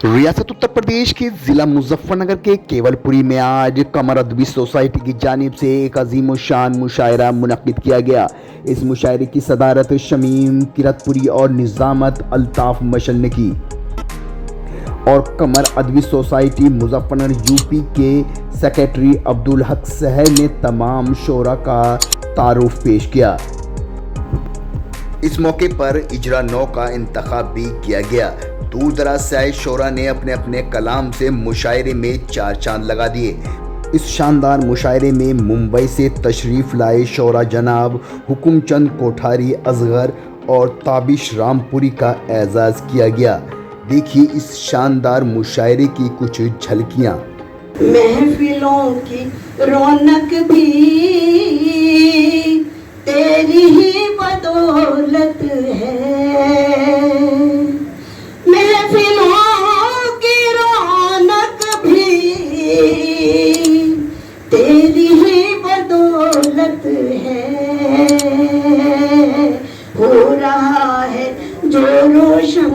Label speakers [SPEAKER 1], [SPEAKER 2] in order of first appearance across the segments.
[SPEAKER 1] रियासत उत्तर प्रदेश के ज़िला मुजफ्फरनगर के केवलपुरी में आज कमर अदबी सोसाइटी की जानिब से एक अजीम शान मुशायरा मुनक़िद किया गया। इस मुशायरे की सदारत शमीम किरतपुरी और निज़ामत अल्ताफ़ मशल ने की और कमर अदबी सोसाइटी मुजफ्फरनगर यूपी के सेक्रेटरी अब्दुल हक सहर ने तमाम शोरा का तारुफ पेश किया। इस मौके पर इजरा नौ का इंतखाब भी किया गया। दूर दराज से आए शोरा ने अपने अपने कलाम से मुशायरे में चार चांद लगा दिए। इस शानदार मुशायरे में मुंबई से तशरीफ़ लाए शोरा जनाब हुकुमचंद कोठारी असगर और ताबिश रामपुरी का एजाज़ किया गया। देखिए इस शानदार मुशायरे की कुछ झलकियाँ।
[SPEAKER 2] महफिलों की रौनक भी तेरी ही बदौलत है। महफिलों की रौनक भी तेरी ही बदौलत है। हो रहा है जो रोशन,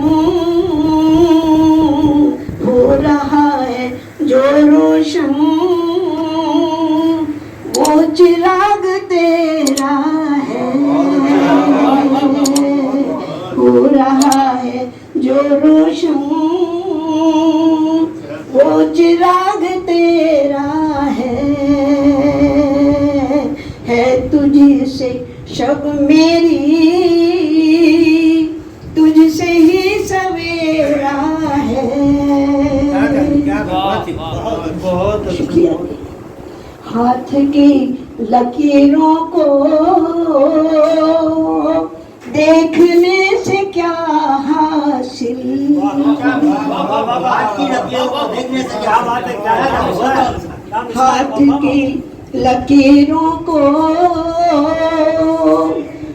[SPEAKER 2] हो रहा है जो रोशन, वो चिराग तेरा है। हो रहा है जो रोशन, वो चिराग तेरा है तुझी से शब मेरी, तुझसे ही सवेरा है। बहुत शुक्रिया। हाथ की लकीरों को देखने से क्या हासिल, हाथ की लकीरों को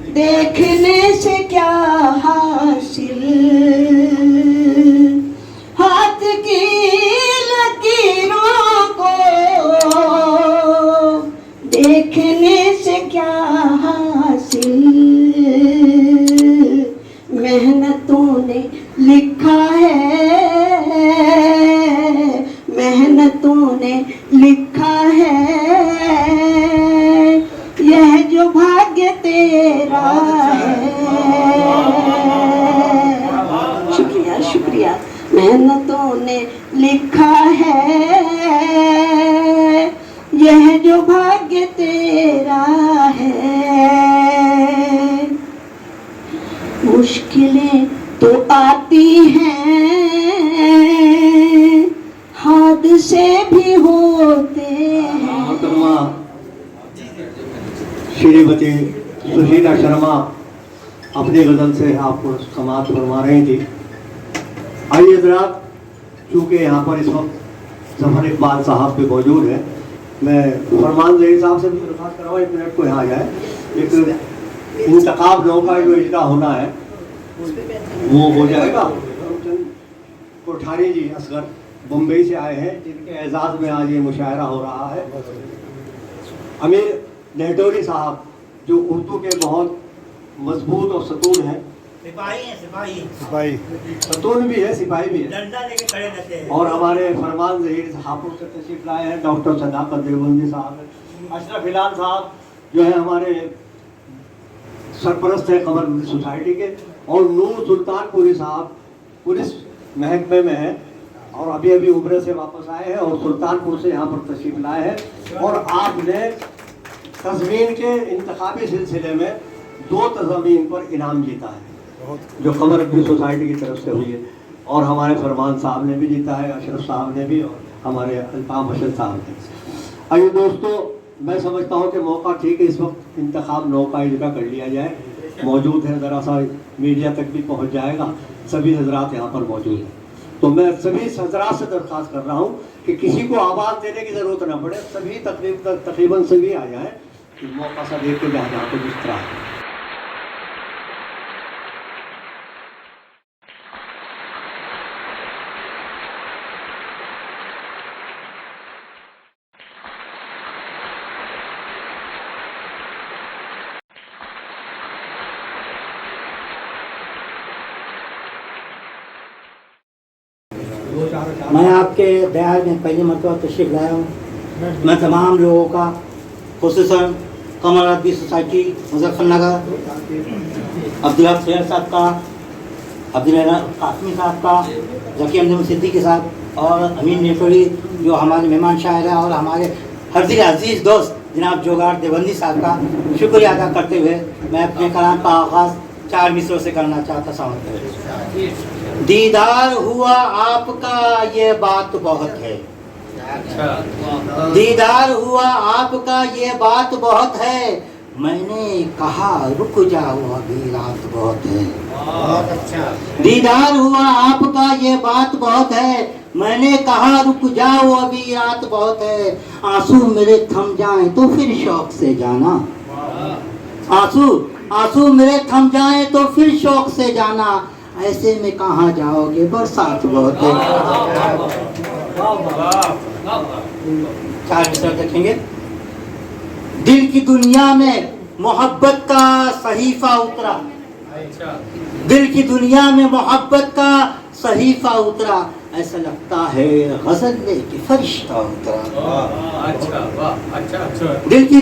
[SPEAKER 2] देखने से क्या हासिल, हाथ की लकीरों को देखने से क्या हासिल। मेहनतों ने लिखा है, मेहनतों ने लिखा है, यह जो भाग्य तेरा है। शुक्रिया शुक्रिया। मेहनतों ने लिखा है, यह जो भाग्य तेरा है। मुश्किलें तो आती हैं, हादसे भी होते हैं।
[SPEAKER 3] श्रीमती सुशीला शर्मा अपनी गजल से आपको समाप्त फरमा रही थी। आइए जनाब, चूँकि यहाँ पर इस वक्त जफर इकबाल साहब भी मौजूद है, मैं फरमान ज़हीर साहब से भी दरख्वास्त कराऊँ 1 मिनट को यहाँ आ जाए। एक इंतखाब नौ का जो इजरा होना है वो हो जाएगा। कोठारी जी असगर मुंबई से आए हैं, जिनके एजाज़ में आज ये मुशायरा हो रहा है। अमीर नेहटोरी साहब जो उर्दू के बहुत मजबूत और सतून हैं, सिपाही सतून भी है, सिपाही भी है, डंडा लेके खड़े रहते हैं। और हमारे फरमान ज़हीर हापुड़ से तशरीफ लाए हैं डॉक्टर सदाकत देवबंदी साहब। अशरफ हिलाल साहब जो है हमारे सरपरस्त है कमर अदबी सोसाइटी के, और नूर सुल्तानपुरी साहब पुलिस महकमे में है और अभी अभी उम्र से वापस आए हैं और सुल्तानपुर से यहाँ पर तशरीफ लाए हैं। और आपने तज़मीन के इंतखाबी सिलसिले में 2 तज़मीन पर इनाम जीता है जो कमर अदबी सोसाइटी की तरफ से हुई है, और हमारे फरमान साहब ने भी जीता है, अशरफ साहब ने भी, और हमारे अल्ताफ़ मशल साहब ने। आइए दोस्तों, मैं समझता हूँ कि मौका ठीक है, इस वक्त इंतखाब 9 का इजरा कर लिया जाए। मौजूद है, ज़रा सा मीडिया तक भी पहुँच जाएगा, सभी हजरात यहाँ पर मौजूद हैं। तो मैं सभी हजरात से दरख्वास्त कर रहा हूँ कि किसी को आवाज़ देने की ज़रूरत ना पड़े, सभी तकरीबन सभी आ जाएँ, मौका सा देख के जहाँ जहाँ को जिस तरह है।
[SPEAKER 4] मैं आपके बिहार में पहली मरतबा तशरीफ लाया हूँ। मैं तमाम लोगों का, खुसूसन कमर अदबी सोसाइटी मुजफ्फरनगर, अब्दुल्ला सैयद साहब का, अब्दुल्ला कासमी साहब का, जकी अहमद सिद्दीकी साहब और अमीन नेटोरी जो हमारे मेहमान शायर हैं, और हमारे हर दिल अजीज़ दोस्त जनाब जोगार देवबंदी साहब का शुक्रिया अदा करते हुए मैं अपने कलाम का आगाज़ 4 मिसरों से करना चाहता हूँ। दीदार हुआ आपका ये बात बहुत है, दीदार हुआ आपका ये बात बहुत है, मैंने कहा रुक जाओ अभी रात बहुत है। दीदार हुआ आपका ये बात बहुत है, मैंने कहा रुक जाओ अभी रात बहुत है। आंसू मेरे थम जाएं तो फिर शौक से जाना, आंसू मेरे थम जाएं तो फिर शौक से जाना, ऐसे में कहाँ जाओगे बरसात बहुत है। 4 मिसर देखेंगे। दिल की दुनिया में मोहब्बत का सहीफा उतरा, दिल की दुनिया में मोहब्बत का सहीफा उतरा, ऐसा लगता है गजल लेके फरिश्ता उतरा। दिल की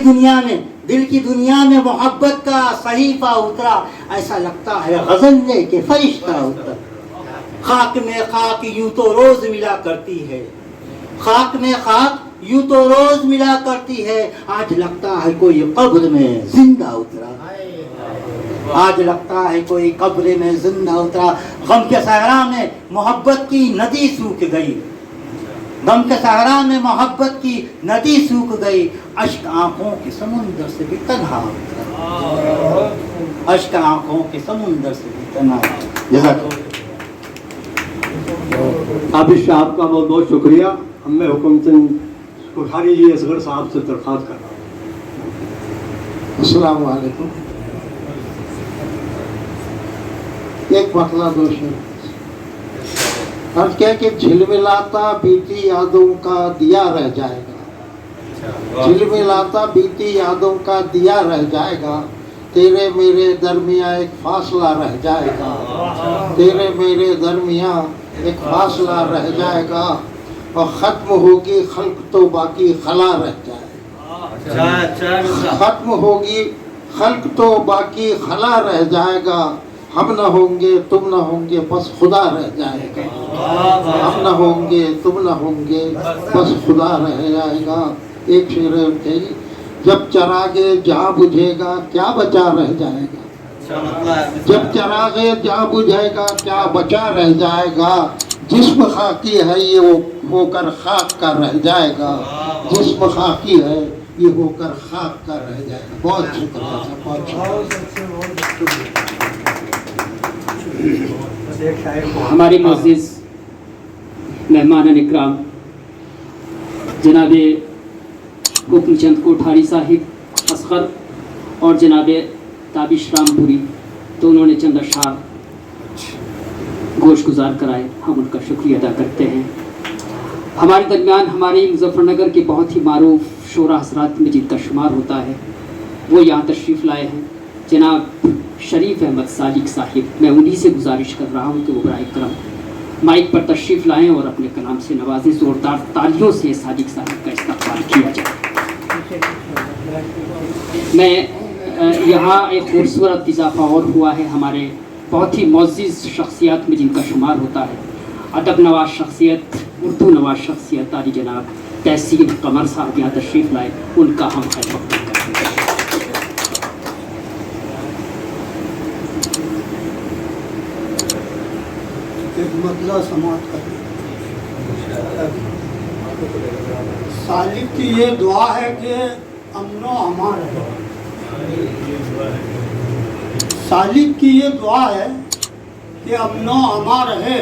[SPEAKER 4] दुनिया में मोहब्बत का सहीफा उतरा, ऐसा लगता है गजल लेके फरिश्ता उतरा। खाक में खाक यूं तो रोज मिला करती है, खाक में खाक यूं तो रोज मिला करती है, आज लगता है कोई कब्र में जिंदा उतरा, आज लगता है कोई कब्र में जिंदा उतरा। गम के सहरा में मोहब्बत की नदी सूख गई, गम के सहरा में मोहब्बत की नदी सूख गई, अश्क आंखों के समुंदर से भी तन्हा उतरा, अश्क आंखों के समुंदर से भी तन्हा।
[SPEAKER 3] आबिश साहब का बहुत बहुत शुक्रिया। मैं हुक्म चंद कोठारी जी असगर साहब से दरख्वास्त कर रहा हूँ।
[SPEAKER 5] अस्सलाम वालेकुम। एक मतला दो अर्ज क्या कि झिलमिलाता बीती यादों का दिया रह जाएगा, झिलमिलाता बीती यादों का दिया रह जाएगा, तेरे मेरे दरमिया एक फासला रह जाएगा, तेरे मेरे दरमिया एक फासला रह जाएगा, और ख़त्म होगी खल्क तो बाकी खला रह जाएगा, ख़त्म होगी खल्क तो बाकी खला रह जाएगा, हम न होंगे तुम न होंगे बस खुदा रह जाएगा, हम न होंगे तुम न होंगे बस खुदा रह जाएगा। एक शेर है, जब चरागे जहाँ बुझेगा क्या बचा रह जाएगा, जब चरागे जहाँ बुझेगा क्या बचा रह जाएगा, जिस्म खाकी है ये होकर खाक का रह जाएगा, जिस्म खाकी है ये होकर खाक का रह जाएगा। बहुत शुक्रिया सर, बहुत शुक्रिया।
[SPEAKER 6] हमारे मुअज़्ज़िज़ मेहमान इकराम जनाबे हुक्मचंद कोठारी साहिब असगर और जनाबे ताबिश रामपुरी, तो उन्होंने चंद अशआर गोश गुजार कराए, हम उनका शुक्रिया अदा करते हैं। हमारे दरमियान हमारे मुजफ्फरनगर के बहुत ही मारूफ शोरा हज़रात में जिनका शुमार होता है, वो यहाँ तशरीफ़ लाए हैं, जनाब शरीफ अहमद सादिक साहिब। मैं उन्हीं से गुजारिश कर रहा हूँ कि वो बराए करम माइक पर तशरीफ़ लाएँ और अपने कलाम से नवाज़ें। ज़ोरदार तालियों से सादिक साहिब का इस्तक़बाल किया जाए। मैं यहाँ एक खूबसूरत इजाफ़ा और हुआ है, हमारे बहुत ही मुअज़्ज़िज़ शख्सियत में जिनका शुमार होता है, अदब नवाज शख्सियत, उर्दू नवाज शख्सियत आदि जनाब तहसीन कमर साहब यहाँ तशरीफ़ लाए, उनका हम खैर मक़दम करते हैं।
[SPEAKER 5] एक मतला समाप्त कर सालिक की ये दुआ है कि अमनो अमान रहे, सालिक की ये दुआ है कि अमनो अमान रहे,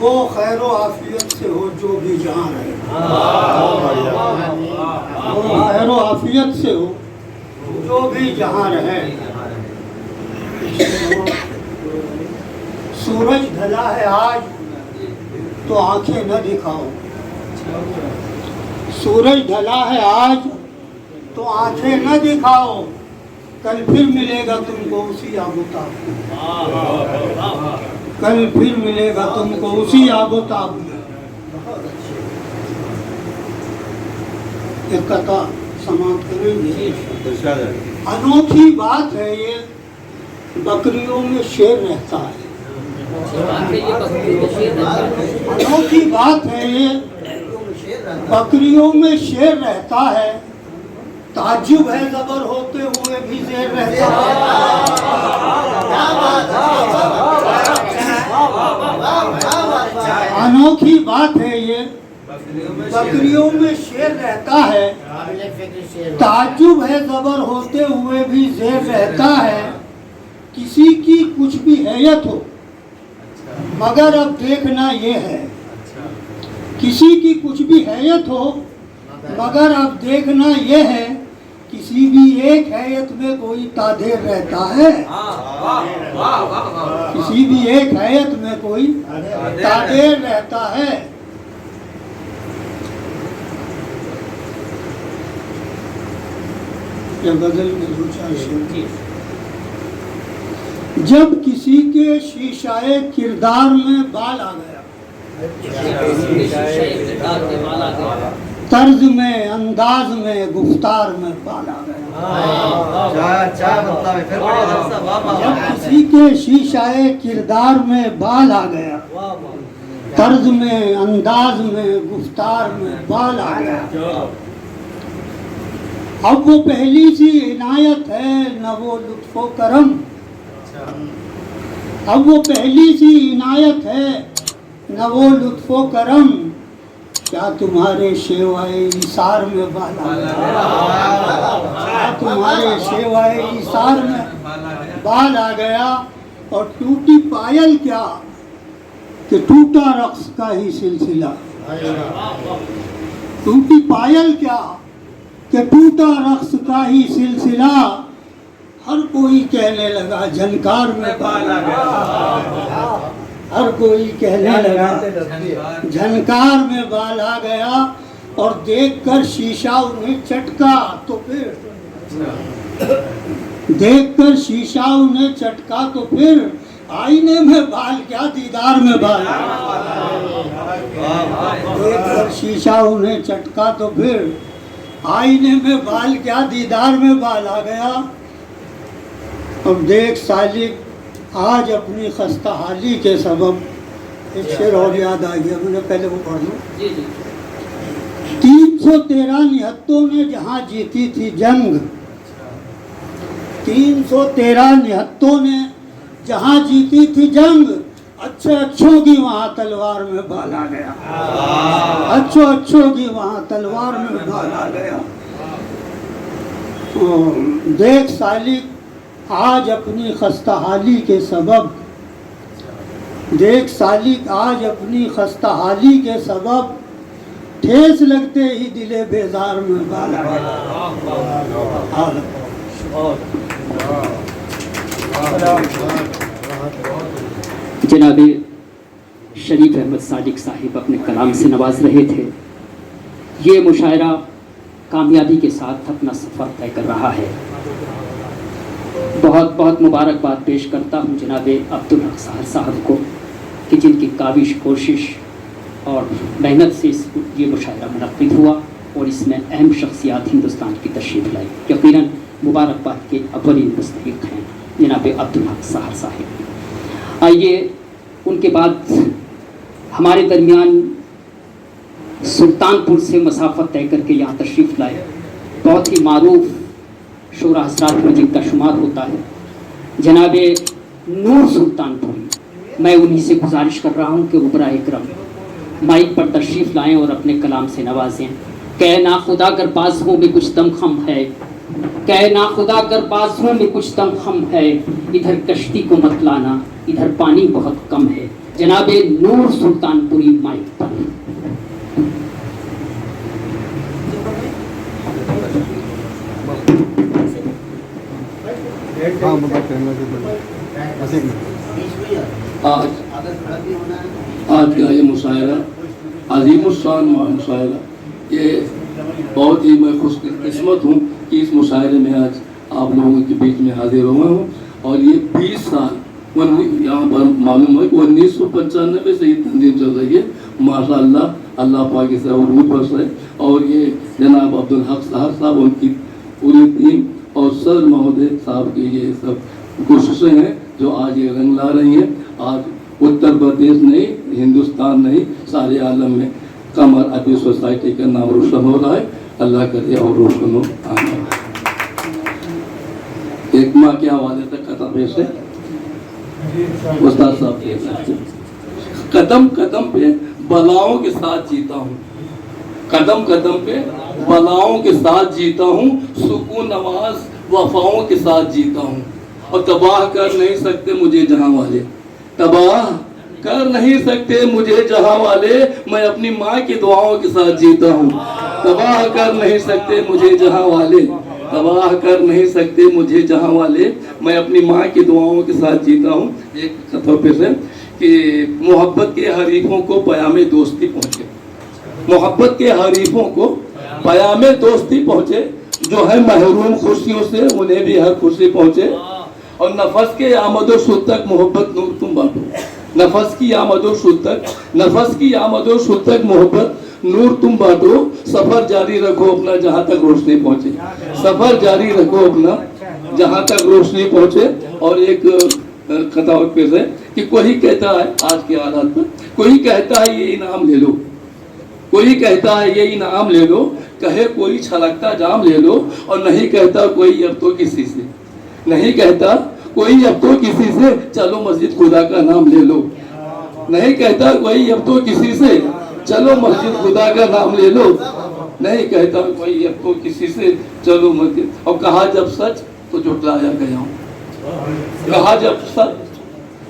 [SPEAKER 5] वो खैर व आफियत से हो जो भी जहाँ रहे, वो खैर व आफियत से हो जो भी जहाँ रहे। सूरज ढला है आज तो आंखें न दिखाओ, सूरज ढला है आज तो आंखें न दिखाओ, कल फिर मिलेगा तुमको उसी आबूता।
[SPEAKER 7] कल फिर मिलेगा तुमको उसी आबोताब में। एक कथा समाप्त करेंगे। अनोखी बात है ये, बकरियों में शेर रहता है। अनोखी बात है ये, बकरियों में शेर रहता है। ताज्जुब है जबर होते हुए भी शेर रहता है। अनोखी बात है ये, बकरियों में शेर रहता है। ताज्जुब है जबर होते हुए भी शेर रहता है। किसी की कुछ भी हैयत हो मगर अब देखना ये है, किसी की कुछ भी हैयत हो मगर अब देखना ये है, किसी भी एक हैयत में कोई तादेर रहता है। किसी भी एक हैयत में कोई तादेर रहता है। गजल में दो चार शेर। जब किसी के शीशाए किरदार में बाल आ गया, तर्ज में अंदाज में गुफ्तार में बाल आ गया। जब किसी के शीशाए किरदार में बाल आ गया, तर्ज में अंदाज में गुफ्तार में बाल आ गया। अब वो पहली सी इनायत है न वो लुत्फो करम। अब वो पहली सी इनायत है न वो लुत्फो करम। क्या तुम्हारे शेवाए इसार में बाल आ गया, क्या तुम्हारे शेवाए इसार में बाल आ गया। और टूटी पायल क्या कि टूटा रक्स का ही सिलसिला। टूटी पायल क्या कि टूटा रक्स का ही सिलसिला। हर कोई कहने लगा झनकार में बाल आ गया। हर कोई कहने लगा झनकार में बाल आ गया। और देखकर शीशा उन्हें चटका तो फिर, देखकर शीशा उन्हें चटका तो फिर, आईने में बाल क्या दीदार में बाल। देखकर शीशा उन्हें चटका तो फिर, आईने में बाल क्या दीदार में बाल आ गया। अब देख सालिक आज अपनी खस्ता हाली के सबब, एक शेर और याद आ गया, मैंने पहले वो पढ़ लूं। 313 निहत्तों ने जहाँ जीती थी जंग, 313 निहत्तों ने जहाँ जीती थी जंग, अच्छे अच्छों की वहाँ तलवार में बाल आ गया। अच्छों अच्छों की वहाँ तलवार में बाल आ गया। देख सालिक आज अपनी खस्ता हाली के सबब, देख सालिक आज अपनी खस्ता हाली के सबब, ठेस लगते ही दिले बेजार में बाल आ गया।
[SPEAKER 6] जनाब शरीफ अहमद सादिक साहिब अपने कलाम से नवाज रहे थे। ये मुशायरा कामयाबी के साथ अपना सफ़र तय कर रहा है। बहुत बहुत मुबारकबाद पेश करता हूँ जनाब अब्दुल हक साहर साहब को कि जिनकी काबिश कोशिश और मेहनत से ये मुशायरा मुनक़्क़िद हुआ और इसमें अहम शख्सियात हिंदुस्तान की तशरीफ़ लाई। यकीनन मुबारकबाद के अव्वलीन मुस्तहिक़ हैं जनाब अब्दुल हक साहर साहिब। आइए उनके बाद हमारे दरमियान सुल्तानपुर से मसाफ़त तय करके यहाँ तशरीफ़ लाए बहुत ही मारूफ शोरा हज़रात में जिनका शुमार होता है जनाब नूर सुल्तानपुरी। मैं उन्हीं से गुजारिश कर रहा हूँ कि उबरा इकरम माइक पर तशरीफ़ लाएं और अपने कलाम से नवाजें। कह ना खुदा कर बाजुओं में कुछ दमखम है, कह ना खुदा कर बाजुओं में कुछ दमखम है, इधर कश्ती को मत लाना इधर पानी बहुत कम है। जनाब नूर सुल्तानपुरी माइक पर।
[SPEAKER 8] आज का ये मुशायरा अज़ीमुश्शान मुशायरा, ये बहुत ही मैं खुशकिस्मत हूँ कि इस मुशायरे में आज आप लोगों के बीच में हाजिर हुआ हूँ। और ये 20 साल यहाँ पर मालूम है कि 1995 से ये तंजीम चल रही है। माशाअल्लाह अल्लाह पाक से रूह बस है। और ये जनाब अब्दुल हक साहब उनकी पूरी टीम और सर महोदय साहब की ये सब कोशिशें हैं जो आज ये रंग ला रही हैं। आज उत्तर प्रदेश नहीं, हिंदुस्तान नहीं, सारे आलम में कमर अदबी सोसाइटी का नाम रोशन हो रहा है। अल्लाह करे और रोशन हो। आमीन। एक माँ के हवाले तक कथा पेश है। उस्ताद साहब के कदम कदम पे बलाओं के साथ जीता हूँ, कदम कदम पे बलाओं के साथ जीता हूँ, सुकून नवाज वफाओं के साथ जीता हूँ। और तबाह कर नहीं सकते मुझे जहाँ वाले, तबाह कर नहीं सकते मुझे जहाँ वाले, मैं अपनी माँ की दुआओं के साथ जीता हूँ। तबाह कर नहीं सकते मुझे जहाँ वाले, तबाह कर नहीं सकते मुझे जहाँ वाले, मैं अपनी माँ की दुआओं के साथ जीता हूँ। एक कथा पे से कि मोहब्बत के हरीफों को पयामे दोस्ती पहुँचे, मोहब्बत के हरीफों को पयामे दोस्ती पहुँचे, जो है महरूम खुशियों से उन्हें भी हर खुशी पहुँचे। और नफस के आमदो शुद्ध तक मोहब्बत नूर तुम बांटो, नफस की आमदो शुद्ध तक, नफस की आमदो शुद्ध तक मोहब्बत नूर तुम बांटो। सफर जारी रखो अपना जहाँ तक रोशनी पहुँचे, सफर जारी रखो अपना जहाँ तक रोशनी पहुँचे। और एक कथा और पेश है कि कोई कहता है आज के हालात पर, कोई कहता है ये इनाम ले लो, कोई कहता है ये इनाम ले लो, कहे कोई छलकता जाम ले लो। और नहीं कहता कोई अब तो किसी से, नहीं कहता कोई अब तो किसी से, चलो मस्जिद खुदा का नाम ले लो। नहीं कहता कोई अब तो किसी से, चलो मस्जिद खुदा का नाम ले लो। नहीं कहता कोई अब तो किसी से, चलो मस्जिद। और कहा जब सच तो झुटलाया गया हूँ, कहा जब सच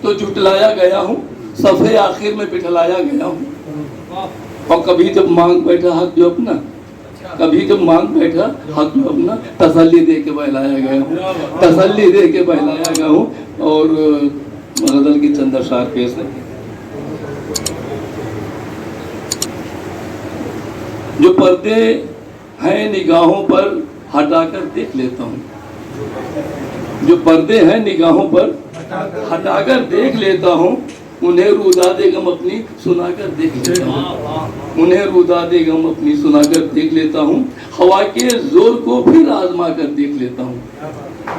[SPEAKER 8] तो झुटलाया गया हूँ, सफ़े आखिर में बिठलाया गया हूँ। और कभी जब मांग बैठा हक जो अपना, कभी जब मांग बैठा हक जो अपना, तसल्ली दे के बहलाया गया हूँ, तसल्ली दे के बहलाया गया हूँ। और गजल की चंद अशार पेश है। जो पर्दे हैं निगाहों पर हटाकर देख लेता हूँ, जो पर्दे हैं निगाहों पर हटाकर देख लेता हूँ, उन्हें रुदादे गम अपनी सुनाकर देख लेता हूँ, उन्हें रुदादे गम अपनी सुनाकर देख लेता हूँ। हवा के जोर को फिर आजमा कर देख लेता हूँ,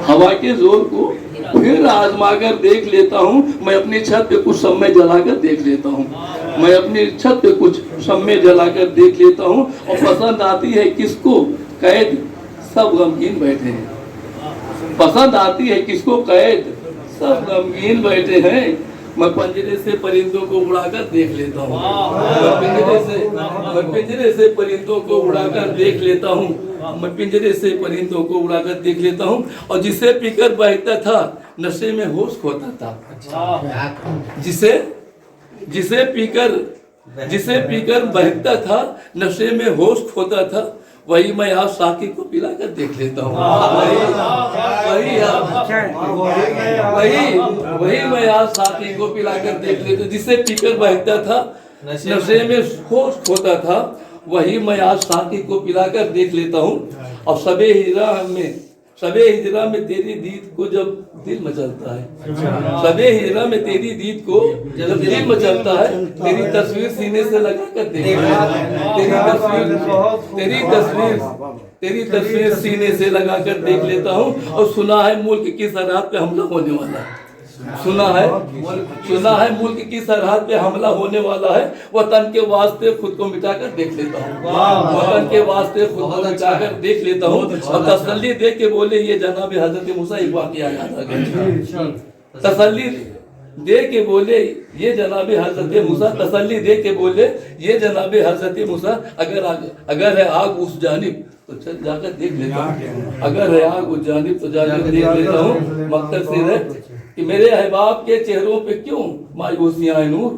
[SPEAKER 8] हवा के जोर को फिर आजमा कर देख लेता हूँ। मैं अपनी छत पे कुछ समय जलाकर देख लेता हूँ, मैं अपनी छत पे कुछ समय जलाकर देख लेता हूँ। और पसंद आती है किसको कैद सब गमगीन बैठे हैं, पसंद आती है किसको कैद सब गमगीन बैठे हैं। मैं पिंजरे से परिंदों को उड़ाकर देख लेता हूँ, मैं पिंजरे से परिंदों को उड़ाकर देख लेता हूँ, मैं पिंजरे से परिंदों को उड़ाकर देख लेता हूँ। और जिसे पीकर बहता था नशे में होश खोता था, जिसे पीकर बहता था नशे में होश खोता था, वही मैं आज साकी को पिलाकर देख लेता हूँ, वही मैं आज साकी को पिलाकर देख लेता हूँ। जिसे पीकर बहता था नशे में होश खोता था, वही मैं आज साकी को पिलाकर देख लेता हूँ। और सबे हिजरा में तेरी दीद को जब दिल मचलता है, सबे हिजरा में तेरी दीद को जब दिल मचलता है, तेरी तस्वीर सीने से लगा कर देख लेता हूँ, तेरी तस्वीर सीने से लगा कर देख लेता हूँ। और सुना है मुल्क की सरहद पे हमला होने वाला है, सुना है मुल्क की सरहद पे हमला होने वाला है, वतन के वास्ते खुद को मिटाकर देख लेता हूँ, वतन के वास्ते खुद को मिटाकर देख लेता हूँ। और तसल्ली दे के बोले ये जनाब हजरत मूसा एक वाकया याद आ गया, तसल्ली दे के बोले ये जनाब हजरत मूसा, तसल्ली दे के बोले ये जनाब हजरत मूसा, अगर है आग उस जानिब तो चल जाकर देख लेता हूँ, अगर है आग उस जानिब तो जाकर देख लेता हूँ। मकसद से है कि मेरे अहबाब के चेहरों पे क्यों मायूसियाँ नूर,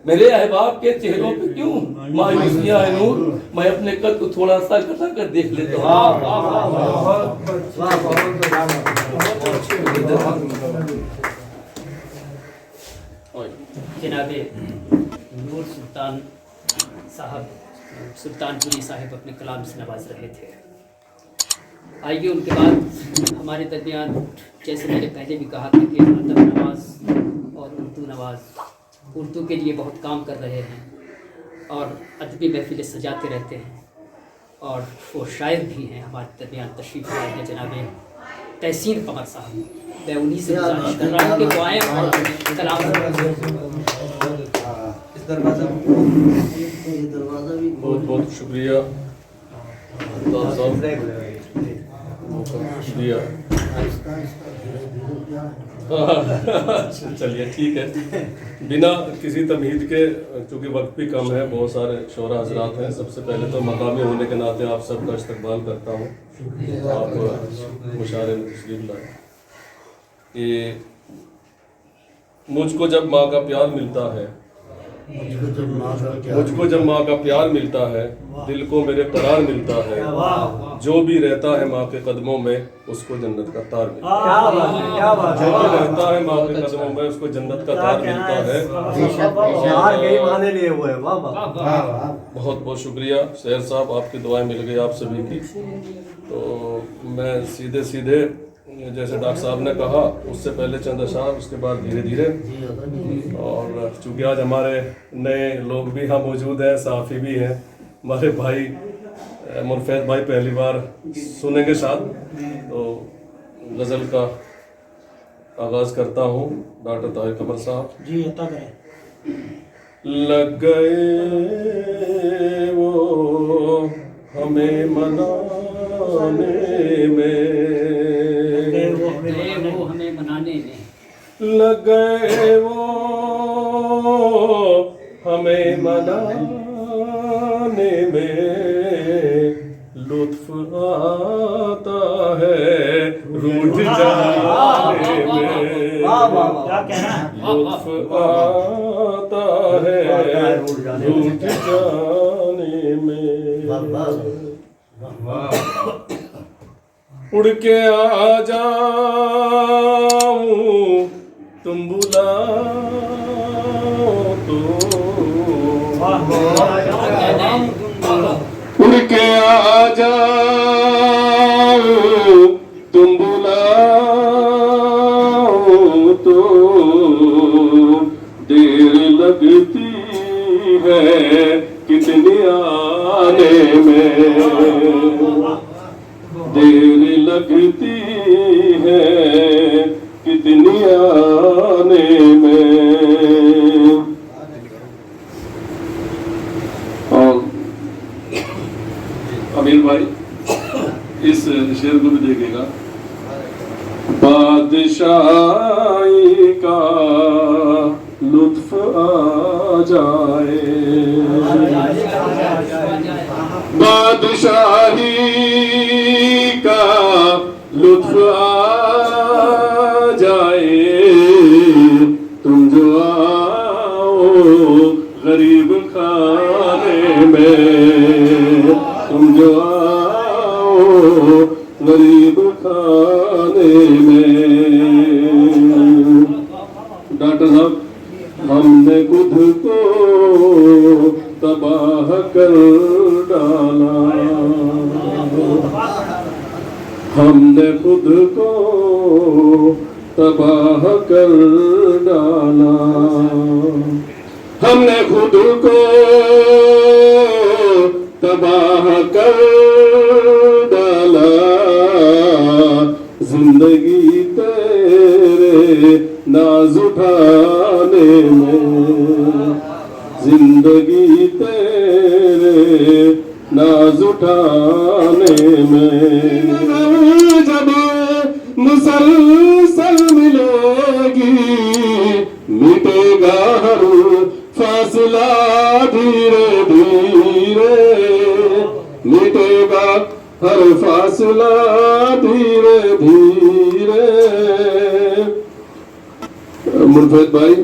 [SPEAKER 8] मेरे अहबाब के चेहरों पे क्यों मायूसियाँ नूर, मैं अपने कद को थोड़ा सा घटा कर देख लेता हूँ।
[SPEAKER 6] जनाबे नूर सुल्तान साहब सुल्तानपुरी साहब अपने कलाम से नवाज रहे थे। आइए उनके बाद हमारे दरमियान, जैसे मैंने पहले भी कहा था कि अदब नवाज और उर्दू नवाज उर्दू के लिए बहुत काम कर रहे हैं और अदबी महफिलें सजाते रहते हैं, और वो शायर भी हैं। हमारे दरमियान तशरीफ़ लाए हैं जनाब तहसीन कमर साहब। मैं उन्हीं से गुजारिश कर रहा हूँ कि वो आएँ और कलाम
[SPEAKER 9] बहुत बहुत शुक्रिया शुक्रिया। चलिए ठीक है, बिना किसी तमहीद के, चूँकि वक्त भी कम है, बहुत सारे शोरा हजरात हैं। सबसे पहले तो मकामी होने के नाते आप सबका इस्तकबाल करता हूँ। आप मुशारे में तशरीफ लाए कि मुझको जब माँ का प्यार मिलता है, मुझको जब माँ का प्यार मिलता है, दिल को मेरे करार मिलता है। जो भी रहता है माँ के कदमों में, उसको जन्नत का तार मिलता है। जो भी रहता है माँ के कदमों में, उसको जन्नत का तार मिलता है। बहुत बहुत शुक्रिया शेर साहब, आपकी दुआएं मिल गई आप सभी की। तो मैं सीधे सीधे, जैसे डॉक्टर साहब ने कहा, उससे पहले चंद अशार, उसके बाद धीरे धीरे। और चूँकि आज हमारे नए लोग भी यहाँ मौजूद हैं, साफ़ी भी हैं, हमारे भाई मुरफैद भाई पहली बार सुनेंगे शायद, तो गज़ल का आगाज़ करता हूँ। डॉक्टर ताहिर कमर साहब
[SPEAKER 7] जी अता करें।
[SPEAKER 9] लग गए वो हमें मनाने में,
[SPEAKER 6] वो हमें मनाने में,
[SPEAKER 9] लग गए वो हमें मनाने में। लुत्फ आता है रूठ जाने में, लुत्फ आता है रूठ जाने में। उड़ के आ जाऊं तुम बुलाओ तो, उड़ के आ जाऊं तुम बुलाओ तो, देर लगती है कितनी आने में, देर लगती है कितनी आने में। और अमीर भाई इस शेर को भी देखिएगा। बादशाही का लुत्फ आ जाए, बादशाही का लुत्फ आ जाए। तुम जो आओ गरीब खाने में, तुम जो आओ गरीब खाने में। डॉक्टर साहब, हमने खुद को तबाह कर डाला, हमने खुद को तबाह कर डाला, हमने खुद को तबाह कर डाला। जिंदगी तेरे नाज उठाने में, जिंदगी तेरे नाज उठाने में। जब मुसलसल मिलेगी मिटेगा हर फासला धीरे धीरे, मिटेगा हर फासला धीरे धीरे। मुरफैद भाई,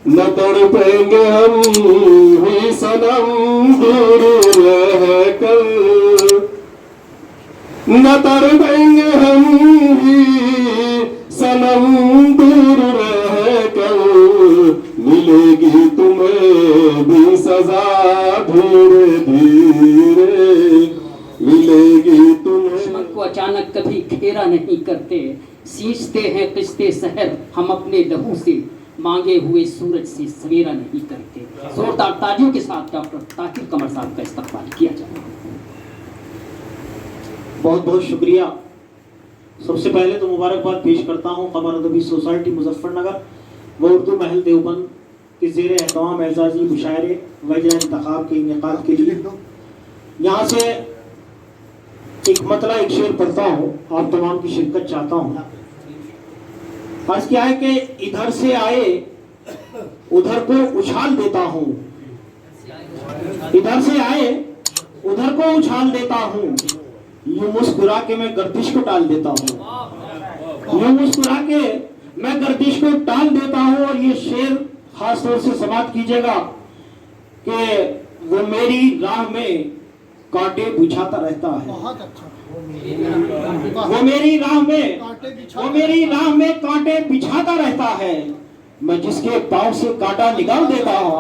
[SPEAKER 9] न तड़पेंगे हम ही सनम दूर रह कर, न तड़पेंगे हम ही सनम दूर रह कर। मिलेगी तुम्हें भी सजा धीरे धीरे, मिलेगी तुम्हें।
[SPEAKER 6] को अचानक कभी घेरा नहीं करते, सींचते हैं किस्ते शहर हम अपने लहू से, मांगे हुए सूरज से सवेरा नहीं करते। जोरदार तालियों के साथ डॉक्टर ताकिर कमर साहब का इस्तकबाल किया जाए।
[SPEAKER 10] बहुत बहुत शुक्रिया। सबसे पहले तो मुबारकबाद पेश करता हूँ कमर अदबी सोसाइटी मुजफ्फरनगर व उर्दू महल देवबंद के ज़ेर एहतमाम एजाजी मुशायरे वजह इंतखाब के इनेकाद के लिए। यहाँ से एक मतला एक शेर पढ़ता हूँ, आप तमाम की शिरकत चाहता हूँ। आज क्या है कि इधर से आए उधर को उछाल देता हूँ, इधर से आए उधर को उछाल देता हूँ, यूं मुस्कुरा के मैं गर्दिश को टाल देता हूँ, यूं मुस्कुरा के मैं गर्दिश को टाल देता हूँ। और ये शेर खास तौर से समाप्त कीजिएगा कि वो मेरी राह में कांटे बिछाता रहता है,
[SPEAKER 7] बहुत अच्छा।
[SPEAKER 10] वो मेरी राह में कांटे बिछाता रहता है। मैं जिसके पाँव से कांटा निकाल देता हूँ,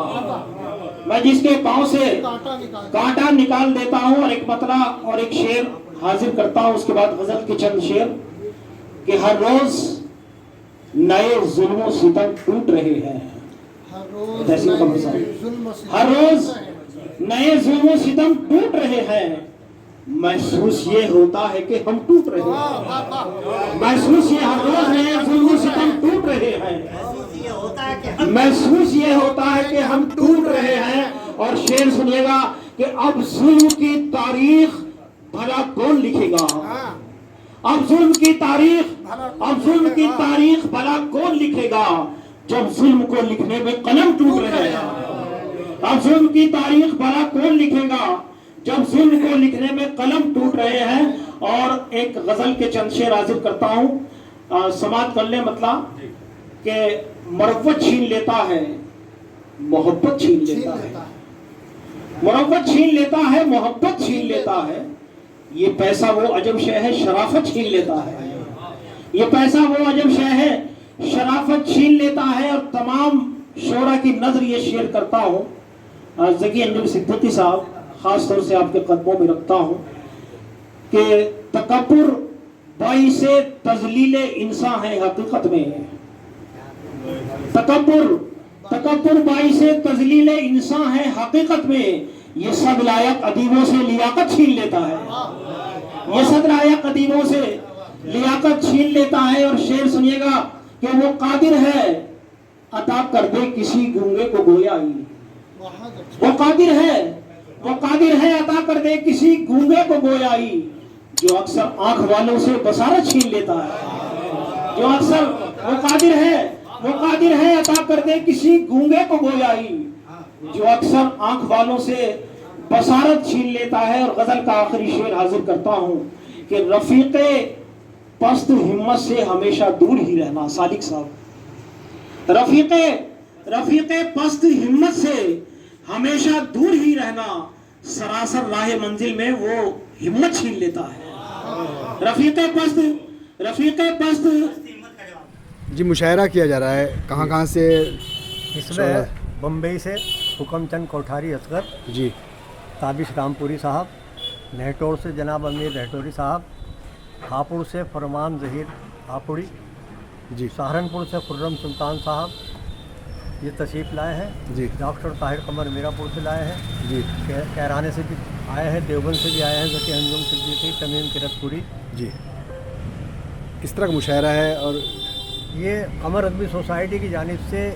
[SPEAKER 10] मैं जिसके पाँव से कांटा निकाल देता हूँ। और एक मतला और एक शेर हाजिर करता हूँ, उसके बाद गजल के चंद शेर कि हर रोज नए जुल्म सितम टूट रहे हैं, हर रोज नए जुल्म सितम टूट रहे हैं। महसूस ये होता है कि हम टूट रहे हैं, महसूस ये हर रोज नए जुल्म सितम टूट रहे हैं, महसूस ये होता है कि हम टूट रहे हैं। और शेर सुनिएगा कि अब जुल्म की तारीख भला कौन लिखेगा, अब जुल्म की तारीख भला कौन लिखेगा, जब जुल्म को लिखने में कलम टूट रहे हैं। अब जुल्म की तारीख भला कौन लिखेगा, जब जुल्म को लिखने में कलम टूट रहे हैं। और एक गजल के चंद शेर हाजिर करता हूँ, समाप्त कर ले मतलब कि मरवत छीन लेता है, मोहब्बत छीन लेता है, मरवत छीन लेता है, मोहब्बत छीन लेता है। ये पैसा वो अजब शय है, शराफत छीन लेता है, ये पैसा वो अजब शय है, शराफत छीन लेता है। और तमाम शोरा की नजर ये शेयर करता हूँ, ज़की अंजुम सिद्दीकी साहब खास तौर से आपके कदमों में रखता हूँ कि तकब्बुर बाइसे तजलील इंसान है हकीकत में, तकब्बुर बाइसे तजलील इंसान है हकीकत में। ये सब लायक अदीबों से लियाकत छीन लेता है, ये सब लायक अदीबों से लियाकत छीन लेता है। और शेर सुनिएगा कि वो कादिर है अता कर दे किसी गूंगे को गोयाई, वो कादिर है अता कर दे किसी गूंगे को गोयाई। जो अक्सर आंख वालों से बसारत छीन लेता है, जो अक्सर वो कादिर है अता कर दे किसी गूंगे को गोयाई, जो अक्सर आंख वालों से बसारत छीन लेता है। और गजल का आखिरी शेर हाजिर करता हूँ कि रफीके पस्त हिम्मत से हमेशा दूर ही रहना। सादिक साहब, रफीके पस्त हिम्मत से हमेशा दूर ही रहना, सरासर राह मंजिल में वो हिम्मत छीन लेता है। रफीके पस्त
[SPEAKER 11] जी मुशायरा किया जा रहा है, कहाँ से?
[SPEAKER 12] इसमें बम्बई से हुकमचंद कोठारी असगर
[SPEAKER 11] जी,
[SPEAKER 12] ताबिश रामपुरी साहब, नेहटोर से जनाब अमीर नेहटोरी साहब, हापुड़ से फरमान जहीर हापुड़ी
[SPEAKER 11] जी,
[SPEAKER 12] सहारनपुर से खुर्रम सुल्तान साहब ये तशरीफ़ लाए हैं
[SPEAKER 11] जी,
[SPEAKER 12] डॉक्टर ताहिर कमर मीरापुर से लाए हैं
[SPEAKER 11] जी,
[SPEAKER 12] कैराने से भी आए हैं, देवबंद से भी आए हैं, ज़की अंजुम सिद्दीकी, तमीम किरतपुरी
[SPEAKER 11] जी। किस तरह का मुशायरा है? और
[SPEAKER 12] ये कमर अदबी सोसाइटी की जानिब से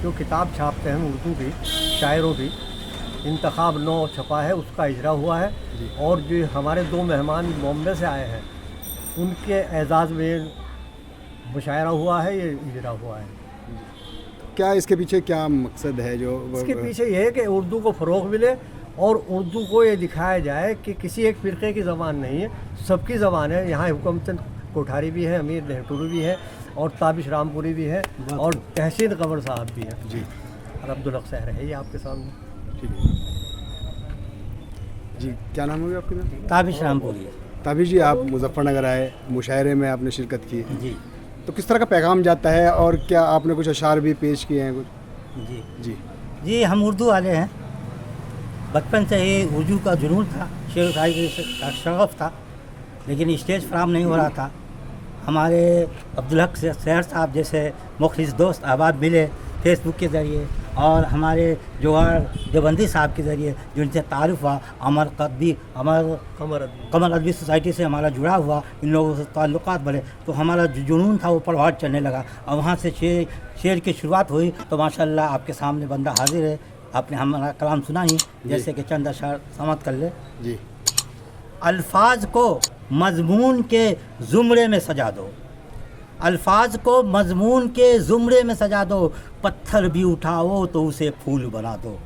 [SPEAKER 12] जो किताब छापते हैं उर्दू की शायरों की, इंतखाब 9 छपा है, उसका इजरा हुआ है। और जो हमारे 2 मेहमान बॉम्बे से आए हैं उनके एजाज़ में मुशायरा हुआ है, ये इजरा हुआ है।
[SPEAKER 11] क्या इसके पीछे क्या मकसद है? जो
[SPEAKER 12] इसके पीछे ये है कि उर्दू को फ़रोग़ मिले और उर्दू को ये दिखाया जाए कि किसी एक फ़िरक़े की ज़बान नहीं है, सबकी ज़बान है। यहाँ हुकमचंद कोठारी भी है, अमीर नेहटोरी भी है, और ताबिश रामपुरी भी है, और तहसीन कमर साहब भी हैं
[SPEAKER 11] जी,
[SPEAKER 12] और अब्दुल हक सहर है ये आपके सामने।
[SPEAKER 11] ठीक है जी। क्या नाम होगा आपके? नाम
[SPEAKER 12] ताबिश रामपुरी।
[SPEAKER 11] ताबिश जी, आप मुजफ्फरनगर आए, मुशायरे में आपने शिरकत की
[SPEAKER 12] जी,
[SPEAKER 11] तो किस तरह का पैगाम जाता है और क्या आपने कुछ अशार भी पेश किए हैं? कुछ
[SPEAKER 12] जी
[SPEAKER 11] जी
[SPEAKER 12] जी, हम उर्दू वाले हैं, बचपन से ही उर्दू का जुनून था, शेर शायरी का शगफ था। लेकिन स्टेज फराहम नहीं हो रहा था। हमारे अब्दुल हक शहर साहब जैसे मुखलिस दोस्त अहबाब मिले फेसबुक के ज़रिए, और हमारे जोहर देवबंदी साहब के ज़रिए जिनसे तारुफ हुआ, कमर अदबी सोसाइटी से हमारा जुड़ा हुआ, इन लोगों से ताल्लुकात बढ़े, तो हमारा जो जुनून था वो परवार चढ़ने लगा। और वहाँ से शेर की शुरुआत हुई। तो माशाल्लाह आपके सामने बंदा हाजिर है, आपने हमारा कलाम सुना ही, जैसे कि चंद अशआर समाप्त कर ले जी। अल्फाज को मजमून के ज़ुमरे में सजा दो, अल्फाज को मजमून के ज़ुमरे में सजा दो, पत्थर भी उठाओ तो उसे फूल बना दो।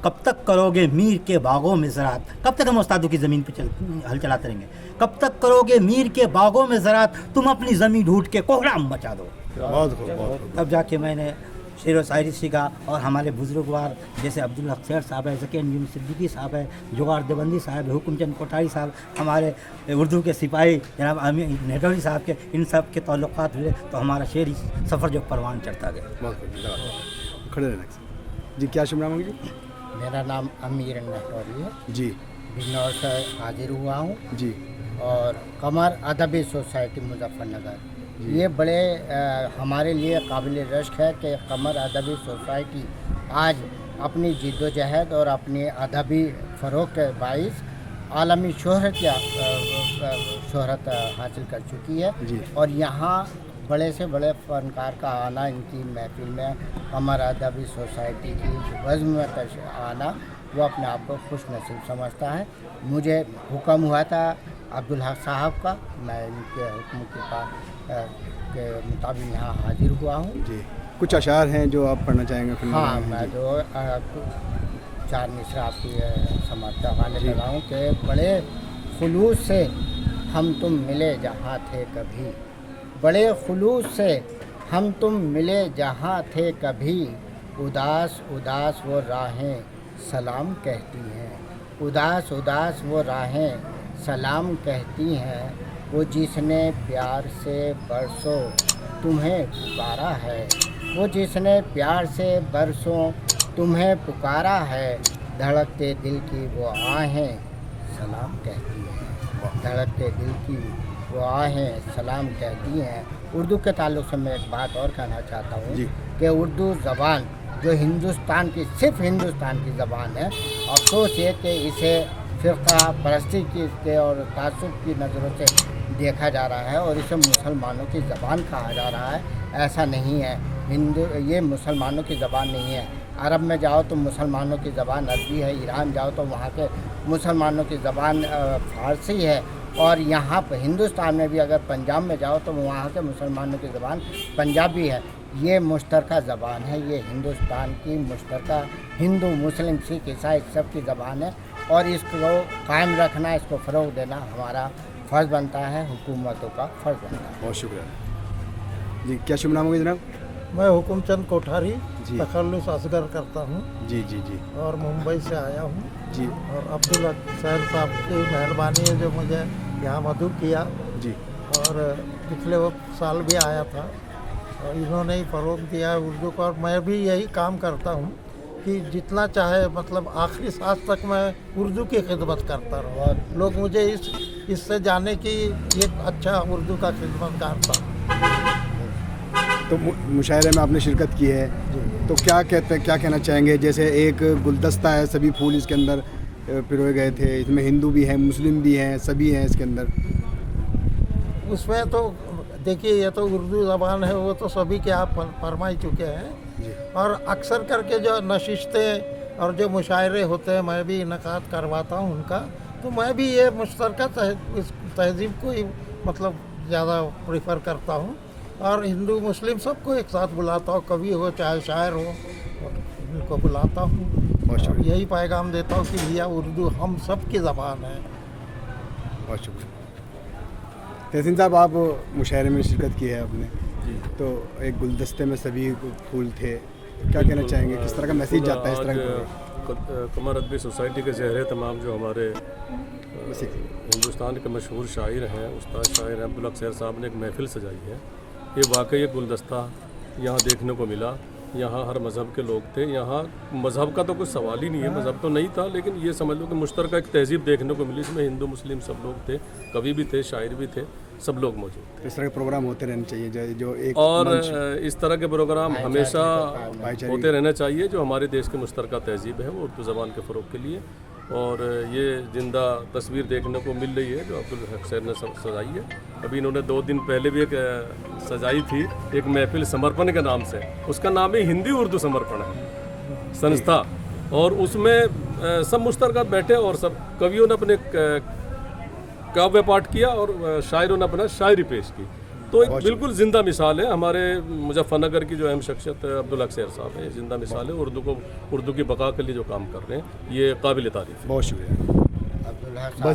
[SPEAKER 12] कब तक करोगे मीर के बागों में ज़रात, कब तक हम उस्तादों की ज़मीन पे हल चलाते रहेंगे? कब तक करोगे मीर के बागों में ज़रात, तुम अपनी ज़मीन ढूंढ के कोहराम मचा दो। बहुत तब जाके मैंने शेर व शायरी सीखा। और हमारे बुजुर्गवार जैसे अब्दुल हक शहर साहब है, ज़कीन यूनुस सिद्दीकी साहब है, जोगार देवबंदी साहब है, हुकुमचंद कोठारी साहब, हमारे उर्दू के सिपाही जनाब अमीर नेहरौली साहब के, इन सब के ताल्लुकात हुए, तो हमारा शेरी सफ़र जो परवान चढ़ता गया।
[SPEAKER 11] खड़े रहना जी। क्या शुभ नाम है जी?
[SPEAKER 13] मेरा नाम अमीर नेहरौली है
[SPEAKER 11] जी,
[SPEAKER 13] बिजनौर से हाजिर हुआ हूँ
[SPEAKER 11] जी।
[SPEAKER 13] और कमर अदबी सोसाइटी मुजफ्फरनगर, ये बड़े हमारे लिए काबिल रश्क है कि कमर अदबी सोसाइटी आज अपनी जिद्दोजहद और अपनी अदबी फ़रोग़ के बाइस आलमी शोहरत हासिल कर चुकी है
[SPEAKER 11] जी।
[SPEAKER 13] और यहाँ बड़े से बड़े फ़नकार का आना, इनकी महफिल में कमर अदबी सोसाइटी की वज़्म में आना, वो अपने आप को खुश नसीब समझता है। मुझे हुक्म हुआ था अब्दुल हक साहब का, मैं इनके हुक्म के मुताबिक यहाँ हाजिर हुआ हूँ
[SPEAKER 11] जी। कुछ अशार हैं जो आप पढ़ना चाहेंगे?
[SPEAKER 13] हाँ, मैं जो 4 मिसरा आपकी समझता गाने लगा हूँ कि बड़े खुलूस से हम तुम मिले जहाँ थे कभी, बड़े खुलूस से हम तुम मिले जहाँ थे कभी, उदास उदास वो राहें सलाम कहती हैं, उदास उदास वो राहें सलाम कहती हैं, वो जिसने प्यार से बरसों तुम्हें पुकारा है, वो जिसने प्यार से बरसों तुम्हें पुकारा है, धड़कते दिल की वो आहें सलाम कहती हैं, धड़कते दिल की वो आहें सलाम कहती हैं। उर्दू के ताल्लुक़ से मैं एक बात और कहना चाहता हूँ कि उर्दू ज़बान जो हिंदुस्तान की, सिर्फ हिंदुस्तान की ज़बान है, अफसोस ये कि इसे फ़िरक़ा परस्ती की और तासुब की नज़रों से देखा जा रहा है और इसे मुसलमानों की ज़बान कहा जा रहा है। ऐसा नहीं है, ये मुसलमानों की ज़बान नहीं है। अरब में जाओ तो मुसलमानों की ज़बान अरबी है, ईरान जाओ तो वहाँ के मुसलमानों की ज़बान फ़ारसी है, और यहाँ पर हिंदुस्तान में भी अगर पंजाब में जाओ तो वहाँ के मुसलमानों की ज़बान पंजाबी है। ये मुश्तरका ज़बान है, ये हिंदुस्तान की मुश्तरका हिंदू मुस्लिम सिख ईसाई सब की ज़बान है, और इसको कायम रखना, इसको फ़रोग़ देना हमारा फ़र्ज़ बनता है, हुकूमतों का फ़र्ज़ बनता है।
[SPEAKER 11] बहुत शुक्रिया जी। क्या शुभ नाम होगा जनाब?
[SPEAKER 7] मैं हुकुमचंद कोठारी तखल्लुस असगर करता हूँ
[SPEAKER 11] जी जी जी,
[SPEAKER 7] और मुंबई से आया हूँ
[SPEAKER 11] जी।
[SPEAKER 7] और अब्दुल हक शहर साहब की मेहरबानी है जो मुझे यहाँ मदऊ किया
[SPEAKER 11] जी,
[SPEAKER 7] और पिछले साल भी आया था और इन्होंने ही फ़रोग़ दिया है उर्दू को, और मैं भी यही काम करता हूँ कि जितना चाहे मतलब आखिरी सांस तक मैं उर्दू की खिदमत करता रहूँ और लोग मुझे इससे जाने की एक अच्छा उर्दू का खिदमतगार था।
[SPEAKER 11] तो मुशायरे में आपने शिरकत की है, तो क्या कहना चाहेंगे? जैसे एक गुलदस्ता है, सभी फूल इसके अंदर पिरोए गए थे, इसमें हिंदू भी हैं, मुस्लिम भी हैं, सभी हैं इसके अंदर।
[SPEAKER 7] उसमें तो देखिए, ये तो उर्दू ज़बान है, वो तो सभी के आप फरमा ही चुके हैं, और अक्सर करके जो नशिस्तें और जो मुशायरे होते हैं मैं भी इनकाद करवाता हूँ उनका, तो मैं भी ये मुश्तरका तहज़ीब को ही मतलब ज़्यादा प्रेफर करता हूँ, और हिंदू मुस्लिम सबको एक साथ बुलाता हूँ, कवि हो चाहे शायर हो, उनको बुलाता हूँ और यही पैगाम देता हूँ कि भैया उर्दू हम सब की ज़बान है।
[SPEAKER 11] बहुत शुक्रिया। तहसीन साहब, आप मुशायरे में शिरकत की है आपने, तो एक गुलदस्ते में सभी फूल थे, क्या कहना चाहेंगे? किस तरह का मैसेज जाता है इस तरह का?
[SPEAKER 9] कमर अदबी सोसाइटी के ज़हरे तमाम जो हमारे हिंदुस्तान के मशहूर शायर हैं, उस्ताद शायर अब्दुल हक शहर साहब ने एक महफ़िल सजाई है। ये वाकई एक गुलदस्ता यहाँ देखने को मिला यहाँ हर मज़हब के लोग थे। यहाँ मज़हब का तो कुछ सवाल ही नहीं है, मज़हब तो नहीं था, लेकिन ये समझ लो कि मुश्तरका एक तहज़ीब देखने को मिली। इसमें हिंदू मुस्लिम सब लोग थे, कवि भी थे, शायर भी थे, सब लोग मौजूद थे।
[SPEAKER 11] इस तरह के प्रोग्राम होते रहने चाहिए जो एक
[SPEAKER 9] और इस तरह के प्रोग्राम हमेशा होते रहना चाहिए। जो हमारे देश की मुश्तरका तहज़ीब है वो उर्दू ज़बान के फ़रोग़ के लिए, और ये जिंदा तस्वीर देखने को मिल रही है जो अब्दुल हक सैयद ने सजाई है। अभी इन्होंने 2 दिन पहले भी एक सजाई थी, एक महफिल समर्पण के नाम से, उसका नाम ही हिंदी उर्दू समर्पण है संस्था, और उसमें सब मुश्तरका बैठे और सब कवियों ने अपने काव्य पाठ किया और शायरों ने अपना शायरी पेश की। तो एक बिल्कुल जिंदा मिसाल है। हमारे मुजफ्फरनगर की जो अहम शख्सियत अब्दुल हक सैयद साहब है, जिंदा मिसाल है। उर्दू की बका के लिए जो काम कर रहे हैं ये काबिल तारीफ है।
[SPEAKER 11] बहुत शुक्रिया।